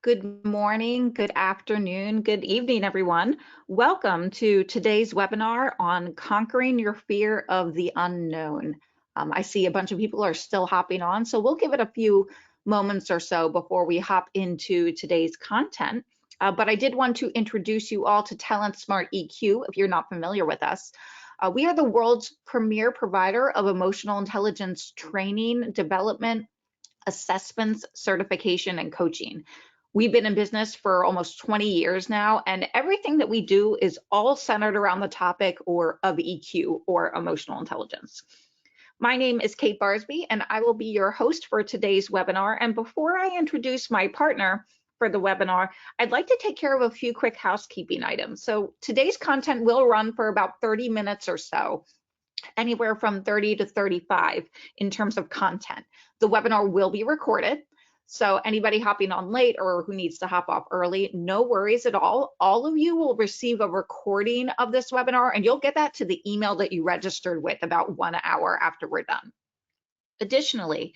Good morning, good afternoon, good evening, everyone. Welcome to today's webinar on conquering your fear of the unknown. I see a bunch of people are still hopping on, so we'll give it a few moments or so before we hop into today's content. But I did want to introduce you all to Talent Smart EQ if you're not familiar with us. We are the world's premier provider of emotional intelligence training, development, assessments, certification, and coaching. We've been in business for almost 20 years now, and everything that we do is all centered around the topic of EQ or emotional intelligence. My name is Kate Barsby, and I will be your host for today's webinar. And before I introduce my partner for the webinar, I'd like to take care of a few quick housekeeping items. So today's content will run for about 30 minutes or so, anywhere from 30 to 35 in terms of content. The webinar will be recorded, so anybody hopping on late or who needs to hop off early, no worries at all. All of you will receive a recording of this webinar, and you'll get that to the email that you registered with about 1 hour after we're done. Additionally,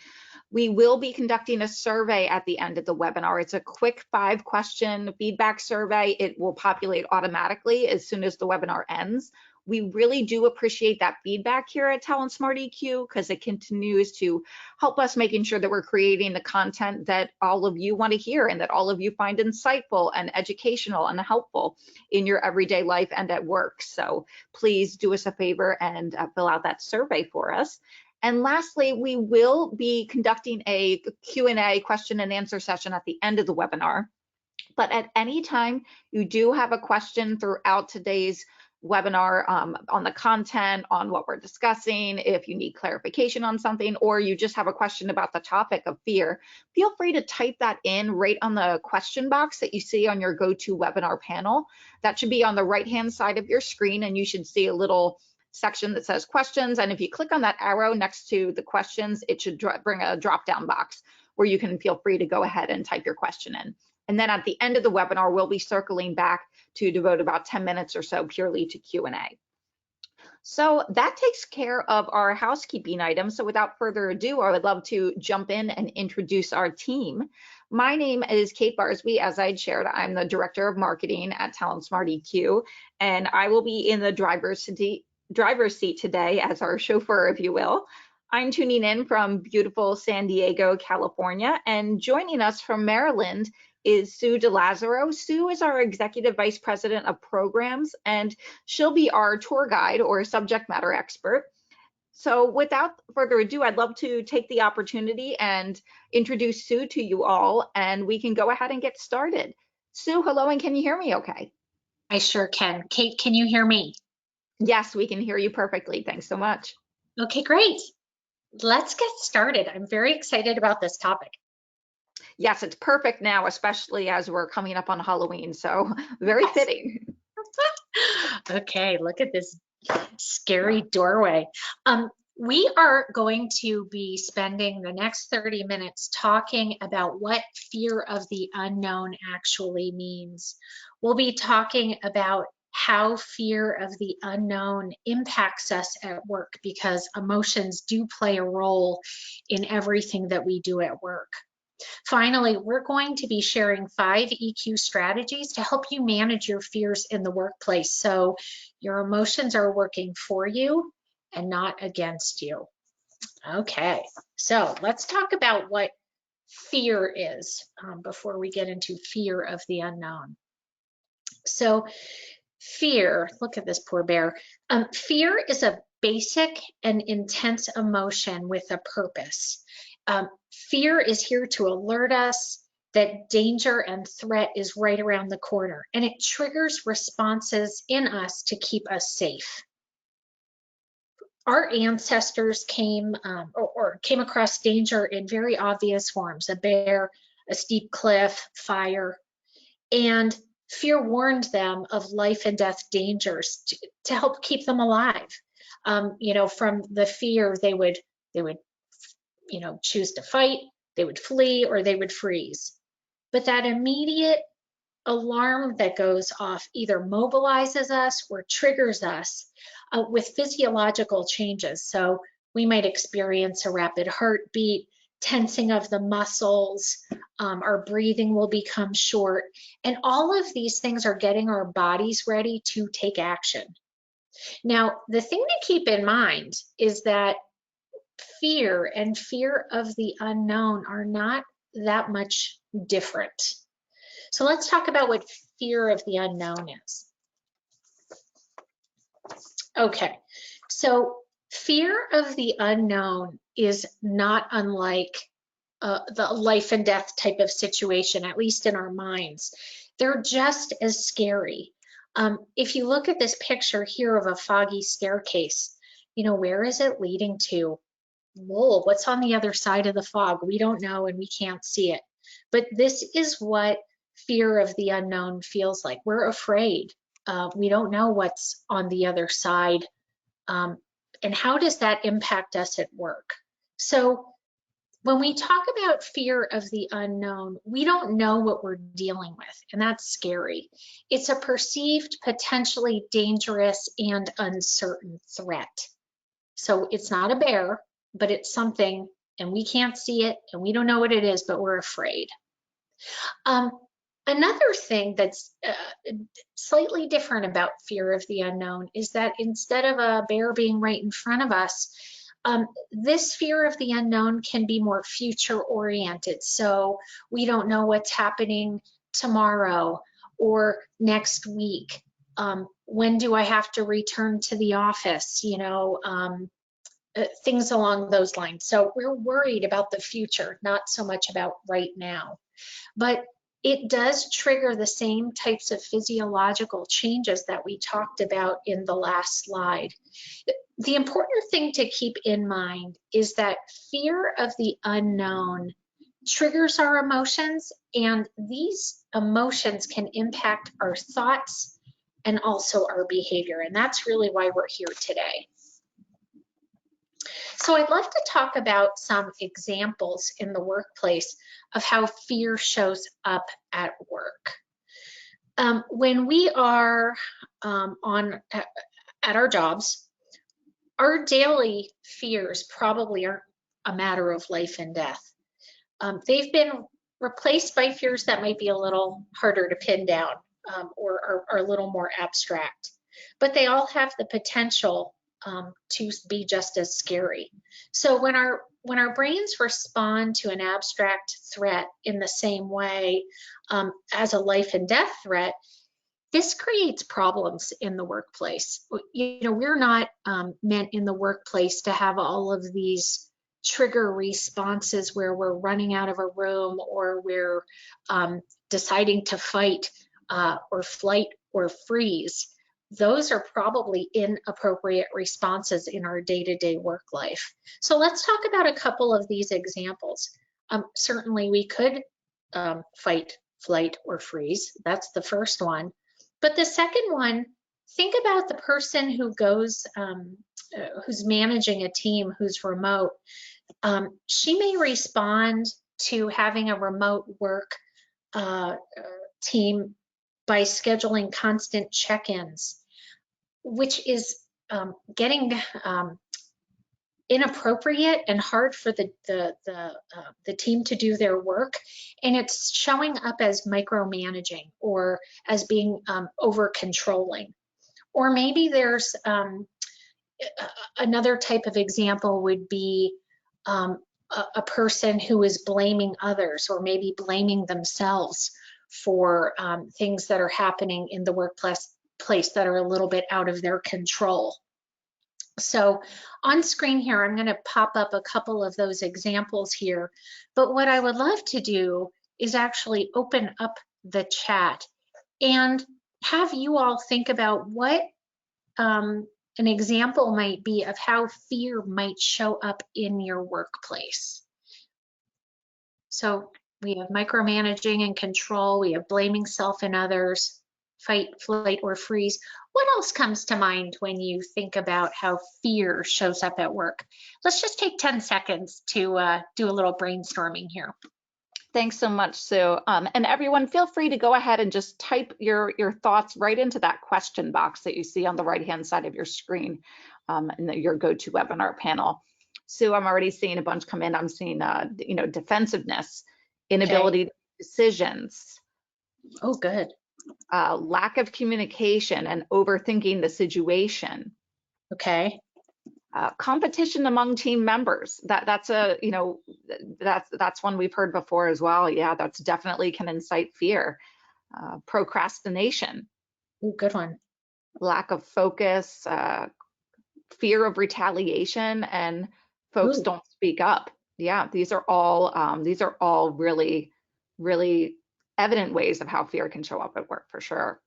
we will be conducting a survey at the end of the webinar. It's a quick 5-question feedback survey. It will populate automatically as soon as the webinar ends. We really do appreciate that feedback here at Talent Smart EQ because it continues to help us making sure that we're creating the content that all of you want to hear and that all of you find insightful and educational and helpful in your everyday life and at work. So please do us a favor and fill out that survey for us. And lastly, we will be conducting a Q&A, question and answer session at the end of the webinar. But at any time you do have a question throughout today's webinar on the content, on what we're discussing, if you need clarification on something, or you just have a question about the topic of fear, feel free to type that in right on the question box that you see on your GoToWebinar panel. That should be on the right-hand side of your screen, and you should see a little section that says questions. And if you click on that arrow next to the questions, it should bring a drop-down box where you can feel free to go ahead and type your question in. And then at the end of the webinar, we'll be circling back to devote about 10 minutes or so purely to Q&A. So that takes care of our housekeeping items. So without further ado, I would love to jump in and introduce our team. My name is Kate Barsby. As I'd shared, I'm the Director of Marketing at Talent Smart EQ, and I will be in the driver's seat today as our chauffeur, if you will. I'm tuning in from beautiful San Diego, California, and joining us from Maryland is Sue DeLazaro. Sue is our Executive Vice President of Programs, and she'll be our tour guide or subject matter expert. So without further ado, I'd love to take the opportunity and introduce Sue to you all, and we can go ahead and get started. Sue, hello, and can you hear me okay? I sure can. Kate, can you hear me? Yes, we can hear you perfectly. Thanks so much. Okay, great. Let's get started. I'm very excited about this topic. Yes, it's perfect now, especially as we're coming up on Halloween, so very fitting. Okay, look at this scary doorway. We are going to be spending the next 30 minutes talking about what fear of the unknown actually means. We'll be talking about how fear of the unknown impacts us at work, because emotions do play a role in everything that we do at work. Finally, we're going to be sharing 5 EQ strategies to help you manage your fears in the workplace so your emotions are working for you and not against you. Okay, so let's talk about what fear is before we get into fear of the unknown. So fear, look at this poor bear. Fear is a basic and intense emotion with a purpose. Fear is here to alert us that danger and threat is right around the corner, and it triggers responses in us to keep us safe. Our ancestors came across danger in very obvious forms: a bear, a steep cliff, fire, and fear warned them of life and death dangers to help keep them alive. From the fear, they would choose to fight, they would flee, or they would freeze. But that immediate alarm that goes off either mobilizes us or triggers us with physiological changes. So we might experience a rapid heartbeat, tensing of the muscles, our breathing will become short, and all of these things are getting our bodies ready to take action. Now, the thing to keep in mind is that fear and fear of the unknown are not that much different. So let's talk about what fear of the unknown is. Okay, so fear of the unknown is not unlike the life and death type of situation, at least in our minds. They're just as scary. If you look at this picture here of a foggy staircase, you know, where is it leading to? Whoa, what's on the other side of the fog? We don't know and we can't see it. But this is what fear of the unknown feels like. We're afraid. We don't know what's on the other side. And how does that impact us at work? So when we talk about fear of the unknown, we don't know what we're dealing with, and that's scary. It's a perceived, potentially dangerous and uncertain threat. So it's not a bear, but it's something, and we can't see it, and we don't know what it is, but we're afraid. Another thing that's slightly different about fear of the unknown is that instead of a bear being right in front of us, this fear of the unknown can be more future oriented. So we don't know what's happening tomorrow or next week. When do I have to return to the office? You know, things along those lines. So we're worried about the future, not so much about right now. But it does trigger the same types of physiological changes that we talked about in the last slide. The important thing to keep in mind is that fear of the unknown triggers our emotions, and these emotions can impact our thoughts and also our behavior. And that's really why we're here today. So I'd love to talk about some examples in the workplace of how fear shows up at work. When we are at our jobs, our daily fears probably aren't a matter of life and death. They've been replaced by fears that might be a little harder to pin down or are a little more abstract, but they all have the potential to be just as scary. So when our brains respond to an abstract threat in the same way as a life and death threat, this creates problems in the workplace. You know, we're not meant in the workplace to have all of these trigger responses where we're running out of a room or we're deciding to fight or flight or freeze. Those are probably inappropriate responses in our day-to-day work life. So let's talk about a couple of these examples. Certainly we could fight, flight, or freeze. That's the first one. But the second one, think about the person who goes, who's managing a team who's remote. She may respond to having a remote work team by scheduling constant check-ins, which is getting inappropriate and hard for the team to do their work, and it's showing up as micromanaging or as being over controlling. Or maybe there's another type of example would be a person who is blaming others or maybe blaming themselves for things that are happening in the workplace that are a little bit out of their control. So on screen here, I'm going to pop up a couple of those examples here. But what I would love to do is actually open up the chat and have you all think about what an example might be of how fear might show up in your workplace. So we have micromanaging and control, we have blaming self and others, fight, flight, or freeze. What else comes to mind when you think about how fear shows up at work? Let's just take 10 seconds to do a little brainstorming here. Thanks so much, Sue. And everyone, feel free to go ahead and just type your thoughts right into that question box that you see on the right-hand side of your screen in your GoToWebinar panel. Sue, I'm already seeing a bunch come in. I'm seeing, defensiveness, Okay. inability to make decisions, Oh, good. lack of communication and overthinking the situation, Okay. competition among team members. That's one we've heard before as well. Yeah, that's definitely can incite fear. Procrastination, Ooh, good one. lack of focus, fear of retaliation, and folks Ooh, don't speak up. Yeah, these are all really, really evident ways of how fear can show up at work for sure.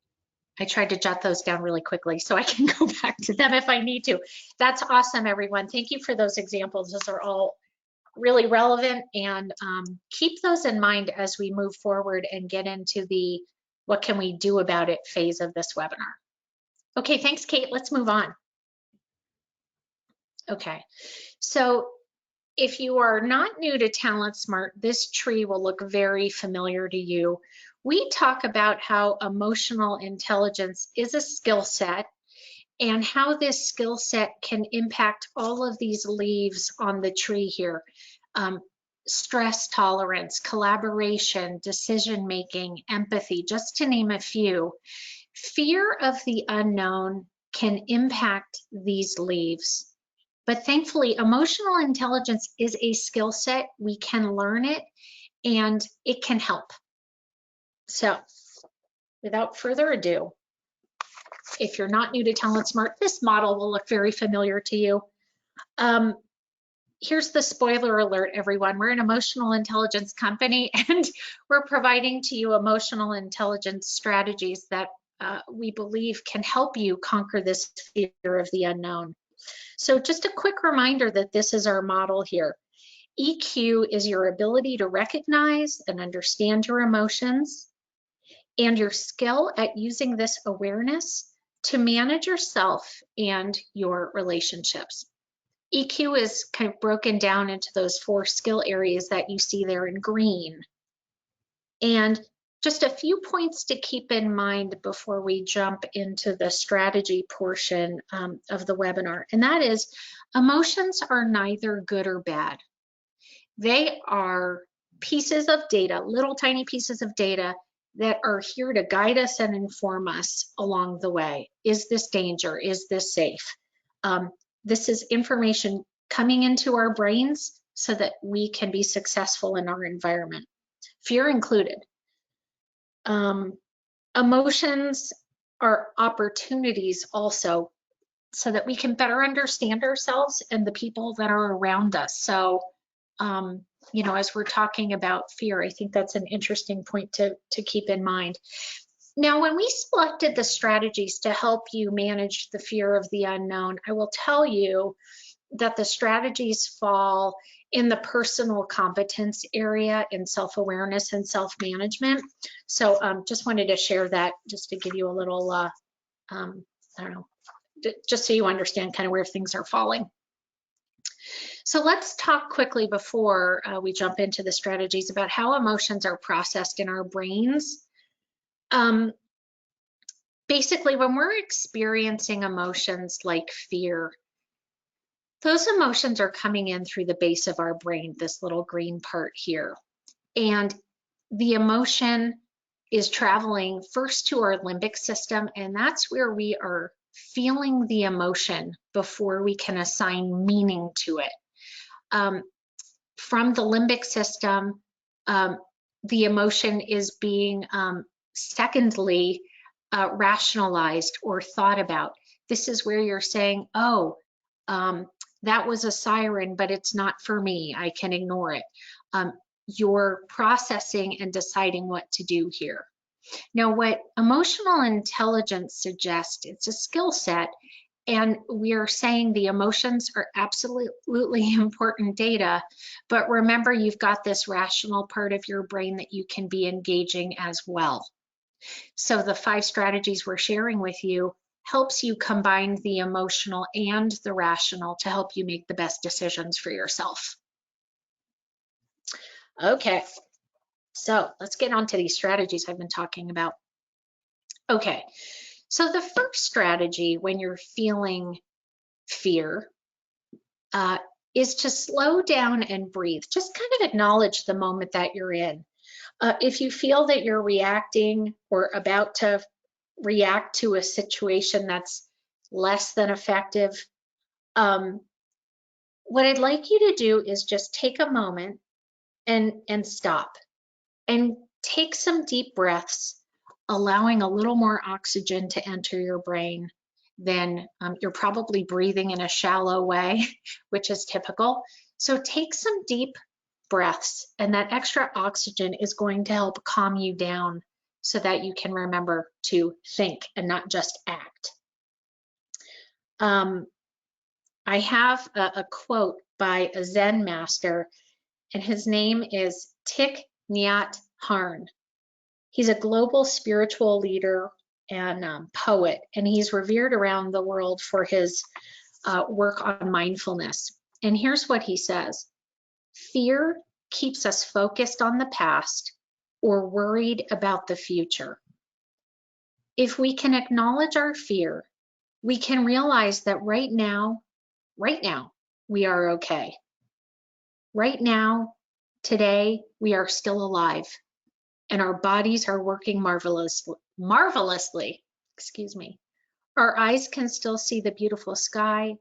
I tried to jot those down really quickly so I can go back to them if I need to. That's awesome, everyone. Thank you for those examples. Those are all really relevant, and keep those in mind as we move forward and get into the what can we do about it phase of this webinar. Okay, thanks, Kate. Let's move on. Okay, so if you are not new to Talent Smart, this tree will look very familiar to you. We talk about how emotional intelligence is a skill set and how this skill set can impact all of these leaves on the tree here. Um, Stress tolerance, collaboration, decision making, empathy, just to name a few. Fear of the unknown can impact these leaves. But thankfully, emotional intelligence is a skill set. We can learn it and it can help. So without further ado, if you're not new to Talent Smart, this model will look very familiar to you. Um, Here's the spoiler alert, everyone. We're an emotional intelligence company and we're providing to you emotional intelligence strategies that we believe can help you conquer this fear of the unknown. So just a quick reminder that this is our model here. EQ is your ability to recognize and understand your emotions and your skill at using this awareness to manage yourself and your relationships. EQ is kind of broken down into those 4 skill areas that you see there in green. And just a few points to keep in mind before we jump into the strategy portion of the webinar. And that is, emotions are neither good or bad. They are pieces of data, little tiny pieces of data that are here to guide us and inform us along the way. Is this danger? Is this safe? This is information coming into our brains so that we can be successful in our environment, fear included. Emotions are opportunities also so that we can better understand ourselves and the people that are around us. So, as we're talking about fear, I think that's an interesting point to keep in mind. Now, when we selected the strategies to help you manage the fear of the unknown, I will tell you that the strategies fall in the personal competence area in self-awareness and self-management. So just wanted to share that just to give you a little, I don't know, just so you understand kind of where things are falling. So let's talk quickly before we jump into the strategies about how emotions are processed in our brains. Basically, when we're experiencing emotions like fear, those emotions are coming in through the base of our brain, this little green part here. And the emotion is traveling first to our limbic system, and that's where we are feeling the emotion before we can assign meaning to it. From the limbic system, the emotion is being secondly rationalized or thought about. This is where you're saying, oh, that was a siren, but it's not for me. I can ignore it. You're processing and deciding what to do here. Now, what emotional intelligence suggests, it's a skill set, and we are saying the emotions are absolutely important data, but remember, you've got this rational part of your brain that you can be engaging as well. So the 5 strategies we're sharing with you helps you combine the emotional and the rational to help you make the best decisions for yourself. Okay, so let's get on to these strategies I've been talking about. Okay, so the first strategy when you're feeling fear is to slow down and breathe. Just kind of acknowledge the moment that you're in. If you feel that you're reacting or about to react to a situation that's less than effective, what I'd like you to do is just take a moment and stop and take some deep breaths, allowing a little more oxygen to enter your brain than you're probably breathing in a shallow way, which is typical. So take some deep breaths, and that extra oxygen is going to help calm you down so that you can remember to think and not just act. I have a quote by a Zen master, and his name is Thich Nhat Hanh. He's a global spiritual leader and poet, and he's revered around the world for his work on mindfulness. And here's what he says: fear keeps us focused on the past or worried about the future. If we can acknowledge our fear, we can realize that right now, we are okay. Right now, today, we are still alive, and our bodies are working marvelously, excuse me. Our eyes can still see the beautiful sky,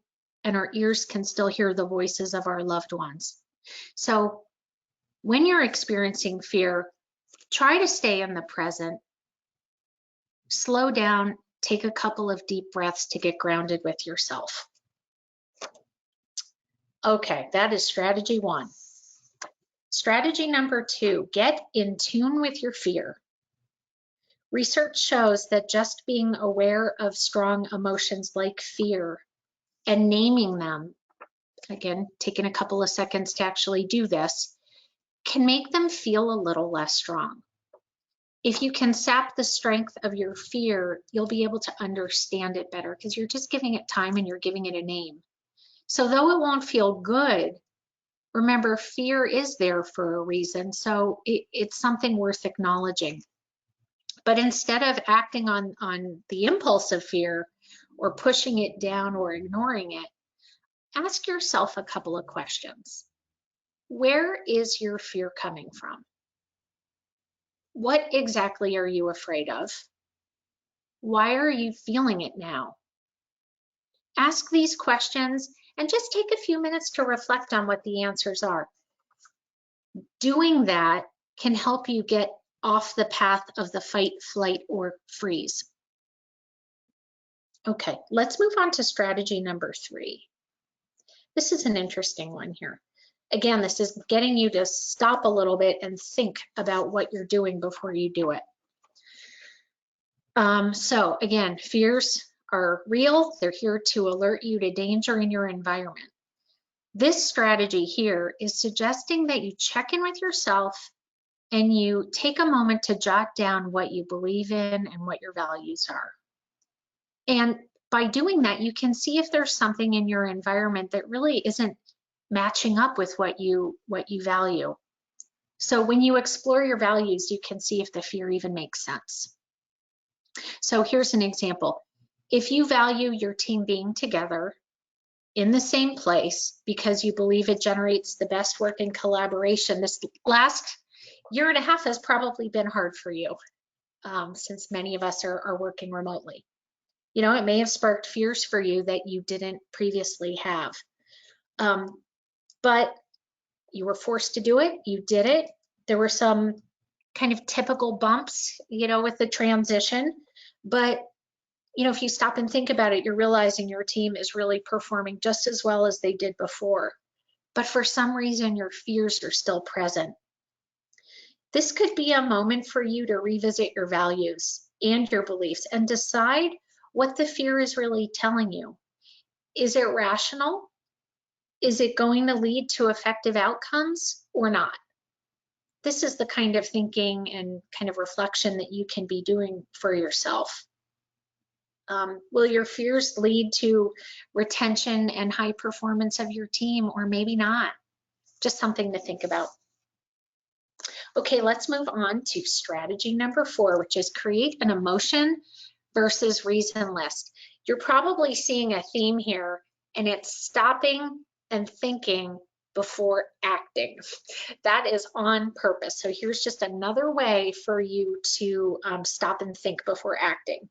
and our ears can still hear the voices of our loved ones. So when you're experiencing fear, try to stay in the present. Slow down, take a couple of deep breaths to get grounded with yourself. Okay, that is strategy 1. Strategy number 2, get in tune with your fear. Research shows that just being aware of strong emotions like fear and naming them, again, taking a couple of seconds to actually do this, can make them feel a little less strong. If you can sap the strength of your fear, you'll be able to understand it better because you're just giving it time and you're giving it a name. So though it won't feel good, remember, fear is there for a reason, so it's something worth acknowledging. But instead of acting on the impulse of fear or pushing it down or ignoring it, ask yourself a couple of questions. Where is your fear coming from? What exactly are you afraid of? Why are you feeling it now? Ask these questions and just take a few minutes to reflect on what the answers are. Doing that can help you get off the path of the fight, flight, or freeze. Okay, let's move on to strategy number 3. This is an interesting one here. Again, this is getting you to stop a little bit and think about what you're doing before you do it. So again, fears are real. They're here to alert you to danger in your environment. This strategy here is suggesting that you check in with yourself and you take a moment to jot down what you believe in and what your values are. And by doing that, you can see if there's something in your environment that really isn't matching up with what you value. So when you explore your values, you can see if the fear even makes sense. So here's an example. If you value your team being together in the same place because you believe it generates the best work and collaboration, this last year and a half has probably been hard for you since many of us are working remotely. You know, it may have sparked fears for you that you didn't previously have. But you were forced to do it, you did it. There were some kind of typical bumps, you know, with the transition. But, you know, if you stop and think about it, you're realizing your team is really performing just as well as they did before. But for some reason, your fears are still present. This could be a moment for you to revisit your values and your beliefs and decide what the fear is really telling you. Is it rational? Is it going to lead to effective outcomes or not? This is the kind of thinking and kind of reflection that you can be doing for yourself. Will your fears lead to retention and high performance of your team, or maybe not? Just something to think about. Okay, let's move on to strategy number 4, which is create an emotion versus reason list. You're probably seeing a theme here, and it's stopping and thinking before acting. That is on purpose. So here's just another way for you to stop and think before acting.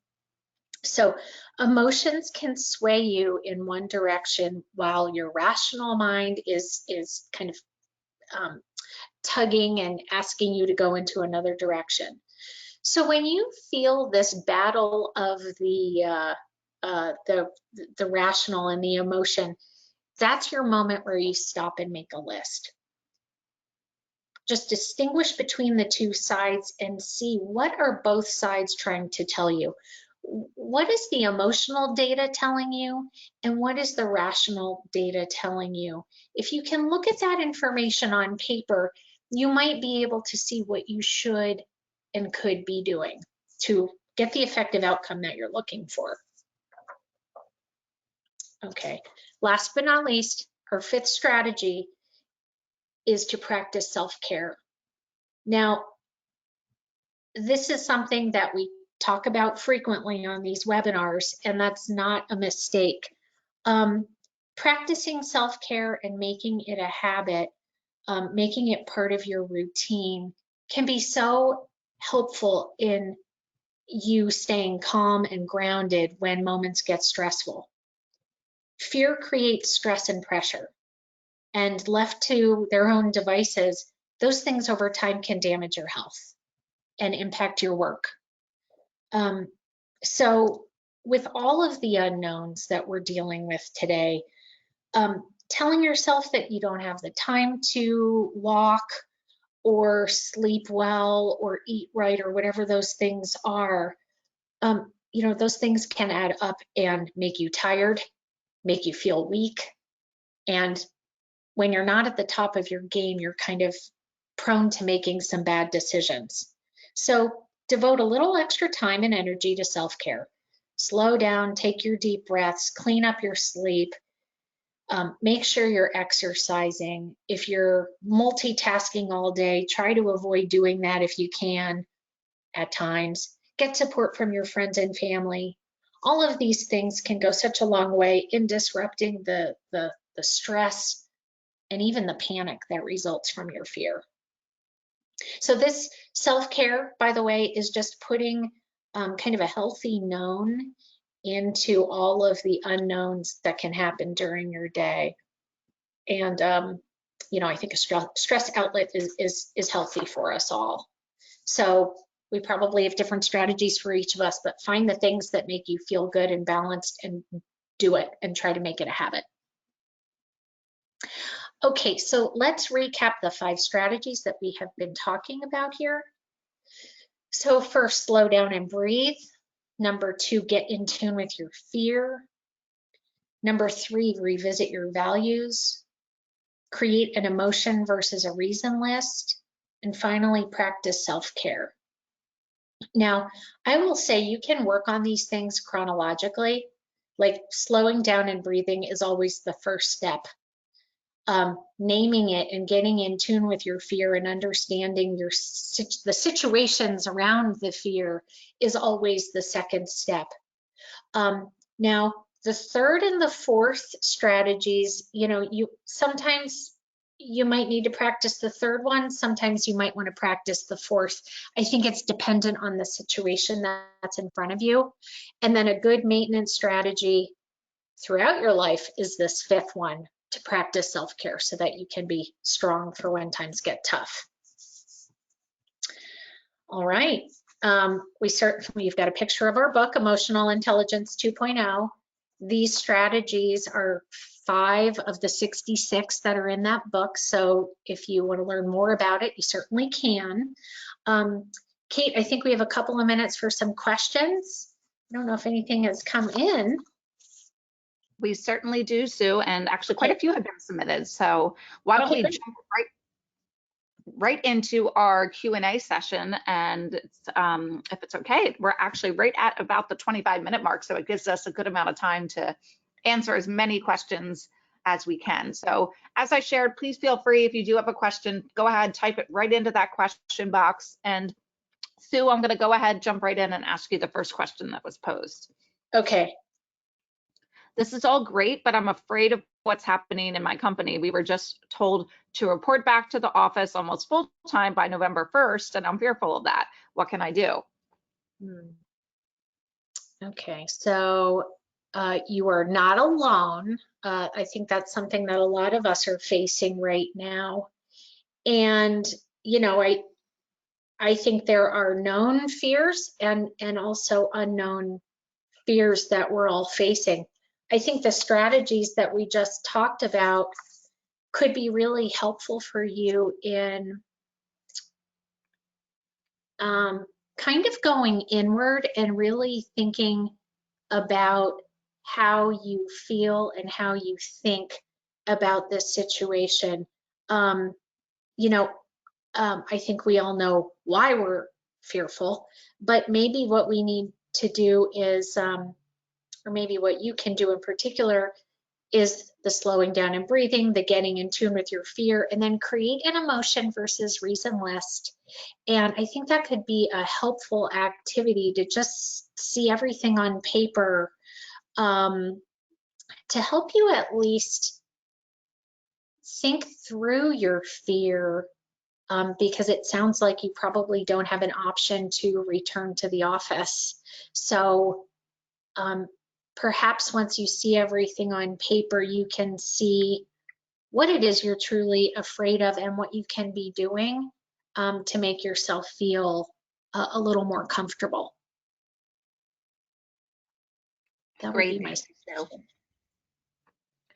So emotions can sway you in one direction while your rational mind is kind of tugging and asking you to go into another direction. So when you feel this battle of the rational and the emotion, that's your moment where you stop and make a list. Just distinguish between the two sides and see what are both sides trying to tell you. What is the emotional data telling you, and what is the rational data telling you? If you can look at that information on paper, you might be able to see what you should and could be doing to get the effective outcome that you're looking for. Okay, last but not least, our fifth strategy is to practice self-care. Now, this is something that we talk about frequently on these webinars, and that's not a mistake. Practicing self-care and making it a habit, making it part of your routine, can be so helpful in you staying calm and grounded when moments get stressful. Fear creates stress and pressure, and left to their own devices, those things over time can damage your health and impact your work. So with all of the unknowns that we're dealing with today, telling yourself that you don't have the time to walk or sleep well or eat right or whatever those things are, those things can add up and make you tired, make you feel weak. And when you're not at the top of your game, you're kind of prone to making some bad decisions. So devote a little extra time and energy to self-care. Slow down, take your deep breaths, clean up your sleep, make sure you're exercising. If you're multitasking all day, try to avoid doing that if you can at times. Get support from your friends and family. All of these things can go such a long way in disrupting the stress and even the panic that results from your fear. So this self-care, by the way, is just putting kind of a healthy known into all of the unknowns that can happen during your day. And, I think a stress outlet is healthy for us all. So we probably have different strategies for each of us, but find the things that make you feel good and balanced and do it and try to make it a habit. Okay, so let's recap the 5 strategies that we have been talking about here. So first, slow down and breathe. Number 2, get in tune with your fear. Number 3, revisit your values. Create an emotion versus a reason list. And finally, practice self-care. Now, I will say you can work on these things chronologically. Like slowing down and breathing is always the first step. Naming it and getting in tune with your fear and understanding the situations around the fear is always the second step. Now, the third and the fourth strategies, sometimes you might need to practice the third one. Sometimes you might want to practice the fourth. I think it's dependent on the situation that's in front of you. And then a good maintenance strategy throughout your life is this fifth one, to practice self-care so that you can be strong for when times get tough. All right. We've got a picture of our book, Emotional Intelligence 2.0. These strategies are 5 of the 66 that are in that book. So if you want to learn more about it, you certainly can. Kate, I think we have a couple of minutes for some questions. I don't know if anything has come in. We certainly do, Sue, and actually quite a few have been submitted. So why don't we jump right into our Q&A session, and if it's okay, we're actually right at about the 25-minute mark, so it gives us a good amount of time to answer as many questions as we can. So as I shared, please feel free, if you do have a question, go ahead, type it right into that question box. And Sue, I'm going to go ahead, jump right in and ask you the first question that was posed. Okay. This is all great, but I'm afraid of what's happening in my company. We were just told to report back to the office almost full time by November 1st, and I'm fearful of that. What can I do? Hmm. Okay, so you are not alone. I think that's something that a lot of us are facing right now. And, you know, I think there are known fears and also unknown fears that we're all facing. I think the strategies that we just talked about could be really helpful for you in kind of going inward and really thinking about how you feel and how you think about this situation. Um, you know, I think we all know why we're fearful, but maybe what we need to do is, or maybe what you can do in particular, is the slowing down and breathing, the getting in tune with your fear, and then create an emotion versus reason list. And I think that could be a helpful activity to just see everything on paper, um, to help you at least think through your fear, because it sounds like you probably don't have an option to return to the office. So um, perhaps once you see everything on paper, you can see what it is you're truly afraid of and what you can be doing to make yourself feel a little more comfortable. That would Great, be my thank you. suggestion.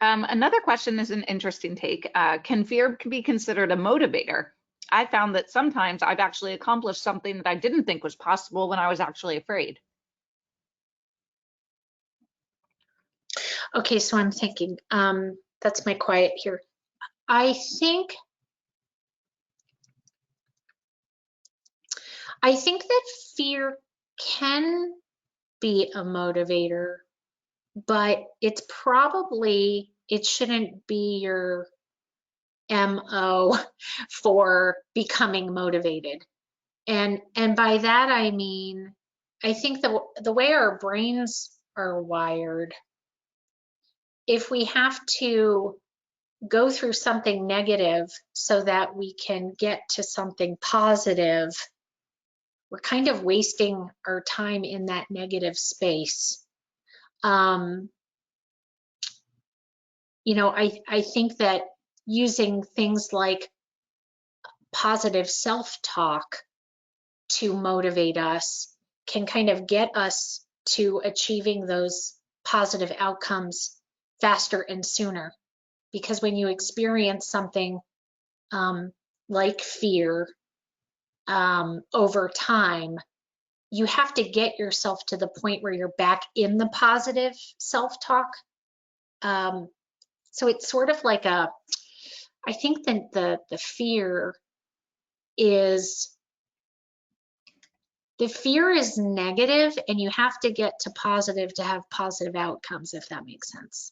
Another question is an interesting take. Can fear be considered a motivator? I found that sometimes I've actually accomplished something that I didn't think was possible when I was actually afraid. Okay, so I'm thinking, that's my quiet here. I think that fear can be a motivator, but it shouldn't be your MO for becoming motivated. And by that I mean, I think the way our brains are wired, if we have to go through something negative so that we can get to something positive, we're kind of wasting our time in that negative space. Um, I think that using things like positive self-talk to motivate us can kind of get us to achieving those positive outcomes faster and sooner. Because when you experience something um, like fear over time, you have to get yourself to the point where you're back in the positive self-talk. Um, so it's sort of like I think that the fear is negative, and you have to get to positive to have positive outcomes, if that makes sense.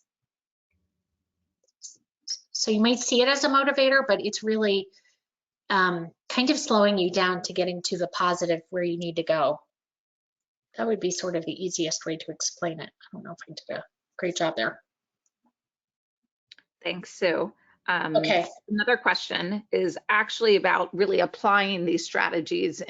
So you might see it as a motivator, but it's really kind of slowing you down to getting to the positive where you need to go. That would be sort of the easiest way to explain it. I don't know if I did a great job there. Thanks, Sue. Okay. Another question is actually about really applying these strategies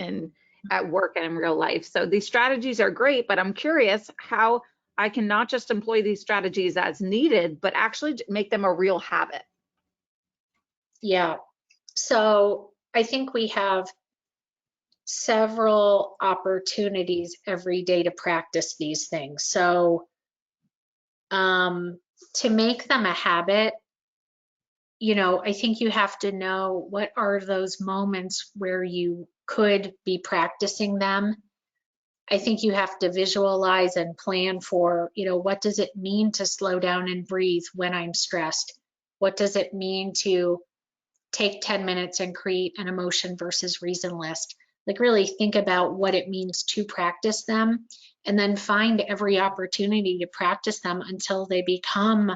at work and in real life. So these strategies are great, but I'm curious how I can not just employ these strategies as needed, but actually make them a real habit. Yeah. So I think we have several opportunities every day to practice these things. So to make them a habit, I think you have to know what are those moments where you could be practicing them. I think you have to visualize and plan for, what does it mean to slow down and breathe when I'm stressed? What does it mean to take 10 minutes and create an emotion versus reason list? Like really think about what it means to practice them, and then find every opportunity to practice them until they become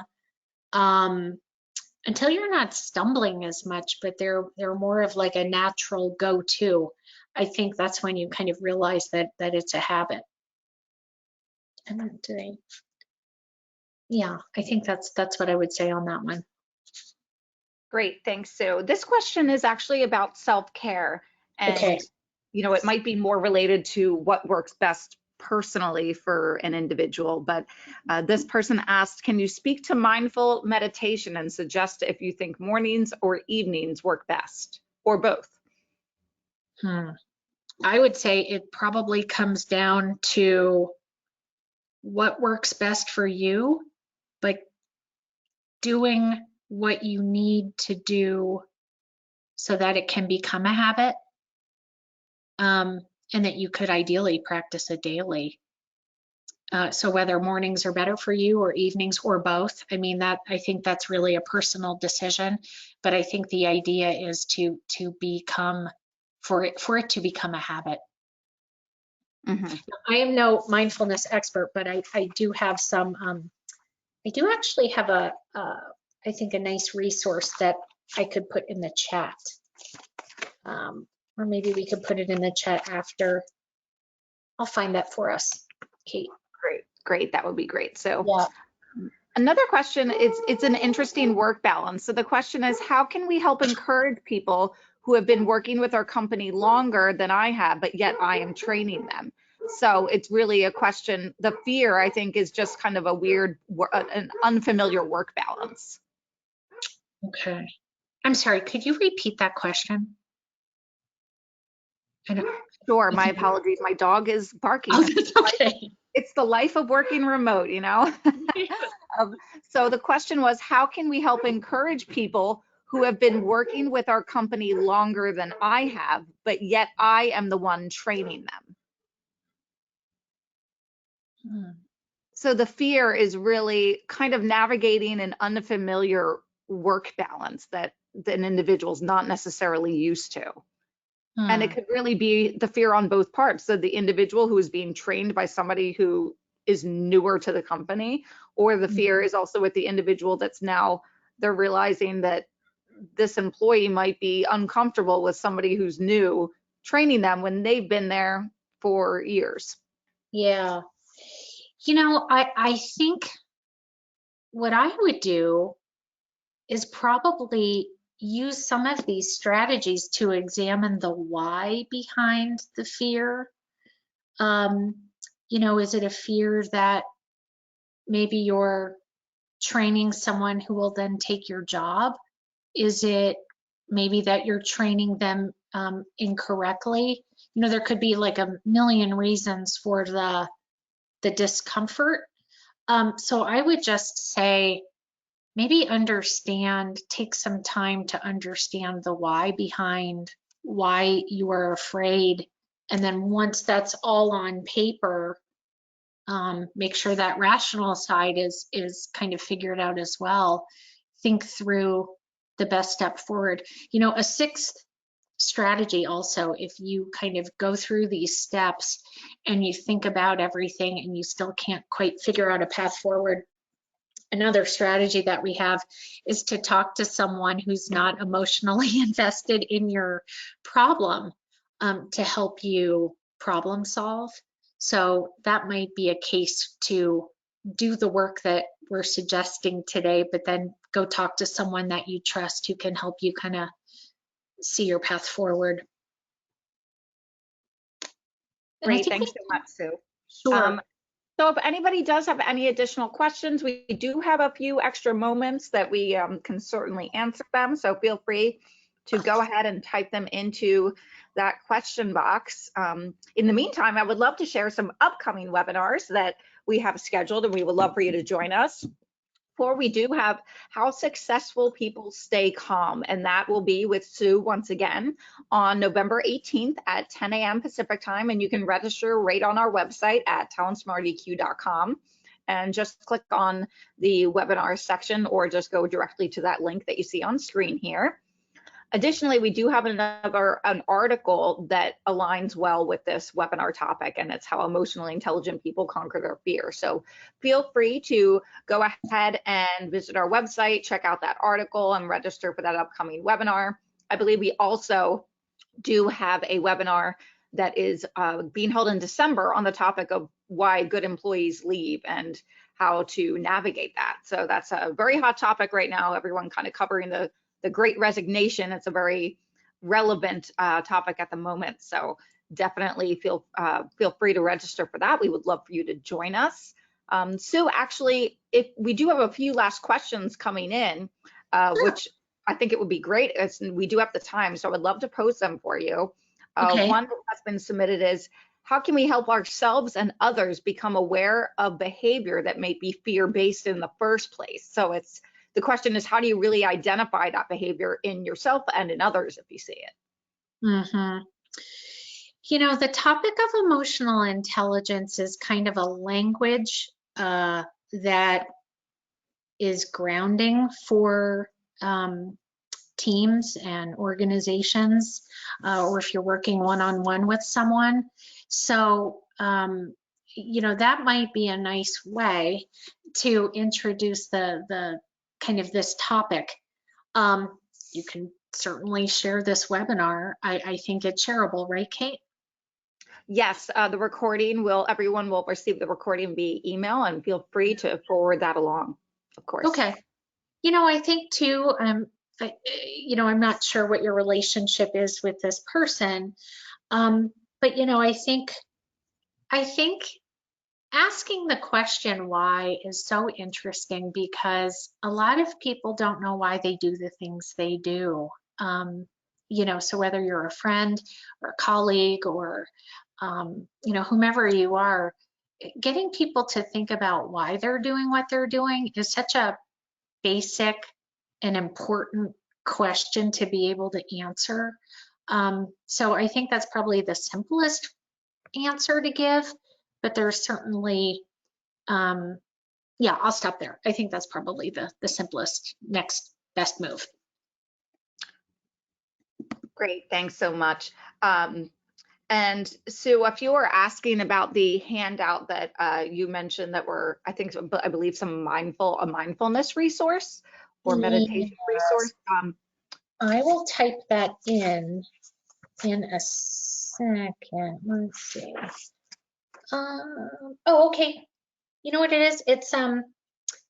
until you're not stumbling as much, but they're more of like a natural go-to. I think that's when you kind of realize that it's a habit. And then Yeah, I think that's what I would say on that one. Great, thanks, Sue. This question is actually about self-care, Okay. and it might be more related to what works best personally for an individual, but this person asked, can you speak to mindful meditation and suggest if you think mornings or evenings work best, or both? Hmm. I would say it probably comes down to what works best for you, but doing what you need to do so that it can become a habit, um, and that you could ideally practice it daily. So whether mornings are better for you or evenings or both, I mean that I think that's really a personal decision, but I think the idea is to become for it to become a habit. Hmm. I am no mindfulness expert, but I do have some I do actually have I think a nice resource that I could put in the chat. Or maybe we could put it in the chat after. I'll find that for us, Kate. Great, great, that would be great. So Yeah. another question is, it's an interesting work balance. So the question is, how can we help encourage people who have been working with our company longer than I have, but yet I am training them? So it's really a question. The fear, I think, is just kind of a weird, an unfamiliar work balance. Okay. I'm sorry, could you repeat that question? I don't, Sure, I my think, apologies. My dog is oh, barking. that's okay. It's the life of working remote, you know? Um, so the question was, how can we help encourage people who have been working with our company longer than I have, but yet I am the one training them? Hmm. So the fear is really kind of navigating an unfamiliar work balance that an individual's not necessarily used to. And it Hmm. could really be the fear on both parts. So the individual who is being trained by somebody who is newer to the company, or the fear is also with the individual that's now they're realizing that this employee might be uncomfortable with somebody who's new training them when they've been there for years. Yeah. I think what I would do is probably use some of these strategies to examine the why behind the fear. Um, is it a fear that maybe you're training someone who will then take your job? Is it maybe that you're training them incorrectly? There could be like a million reasons for the discomfort. So I would just say maybe take some time to understand the why behind why you are afraid. And then once that's all on paper, make sure that rational side is kind of figured out as well. Think through the best step forward. A sixth strategy also, if you kind of go through these steps and you think about everything and you still can't quite figure out a path forward, another strategy that we have is to talk to someone who's not emotionally invested in your problem, to help you problem solve. So that might be a case to do the work that we're suggesting today, but then go talk to someone that you trust who can help you kind of see your path forward. And I Great, think we thanks so much, Sue. sure. Um, So if anybody does have any additional questions, we do have a few extra moments that we can certainly answer them. So feel free to go ahead and type them into that question box. In the meantime, I would love to share some upcoming webinars that we have scheduled, and we would love for you to join us. For we do have How Successful People Stay Calm, and that will be with Sue once again on November 18th at 10 a.m. Pacific time, and you can register right on our website at talentsmarteq.com and just click on the webinar section or just go directly to that link that you see on screen here. Additionally, we do have an article that aligns well with this webinar topic, and it's how emotionally intelligent people conquer their fear. So feel free to go ahead and visit our website, check out that article, and register for that upcoming webinar. I believe we also do have a webinar that is being held in December on the topic of why good employees leave and how to navigate that. So that's a very hot topic right now. Everyone kind of covering the Great Resignation. It's a very relevant topic at the moment. So definitely feel free to register for that. We would love for you to join us. Sue, actually, if we do have a few last questions coming in, Sure. which I think it would be great, as we do have the time, so I would love to pose them for you. Okay. One that has been submitted is, how can we help ourselves and others become aware of behavior that may be fear-based in the first place? So the question is, how do you really identify that behavior in yourself and in others if you see it? hmm the topic of emotional intelligence is kind of a language that is grounding for teams and organizations, or if you're working one-on-one with someone. So, that might be a nice way to introduce the kind of this topic. Um, you can certainly share this webinar. I think it's shareable, right, Kate? Yes, everyone will receive the recording via email, and feel free to forward that along, of course. Okay. I think too, I'm not sure what your relationship is with this person, but I think asking the question why is so interesting because a lot of people don't know why they do the things they do. So whether you're a friend or a colleague or whomever you are, getting people to think about why they're doing what they're doing is such a basic and important question to be able to answer. So I think that's probably the simplest answer to give, but there's certainly, yeah, I'll stop there. I think that's probably the simplest next best move. Great, thanks so much. And Sue, if you were asking about the handout that you mentioned that were, I believe a mindfulness resource or meditation resource. Yes, I will type that in a second. Let's see. Oh, okay. You know what it is? It's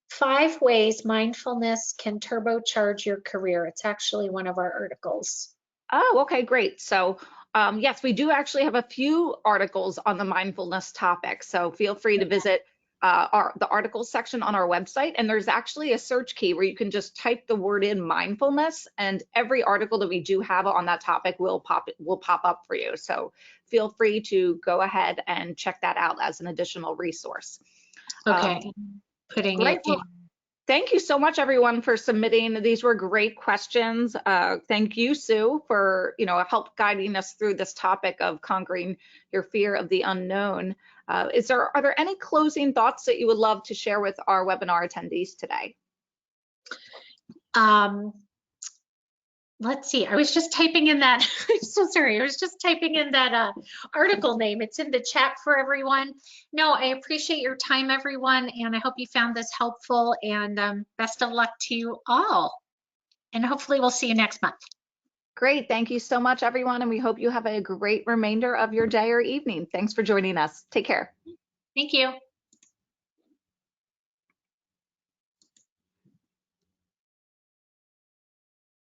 5 ways mindfulness can turbocharge your career. It's actually one of our articles. Oh, okay, great. So, yes, we do actually have a few articles on the mindfulness topic. So feel free to visit the articles section on our website. And there's actually a search key where you can just type the word in mindfulness, and every article that we do have on that topic will pop up for you. So feel free to go ahead and check that out as an additional resource. Um, Okay, putting Great. it in. Well, thank you so much, everyone, for submitting. These were great questions. Thank you, Sue, for help guiding us through this topic of conquering your fear of the unknown. Are there any closing thoughts that you would love to share with our webinar attendees today? Um, let's see. I was just typing in that. I'm so sorry. I was just typing in that article name. It's in the chat for everyone. No, I appreciate your time, everyone, and I hope you found this helpful. And best of luck to you all. And hopefully, we'll see you next month. Great. Thank you so much, everyone, and we hope you have a great remainder of your day or evening. Thanks for joining us. Take care. Thank you.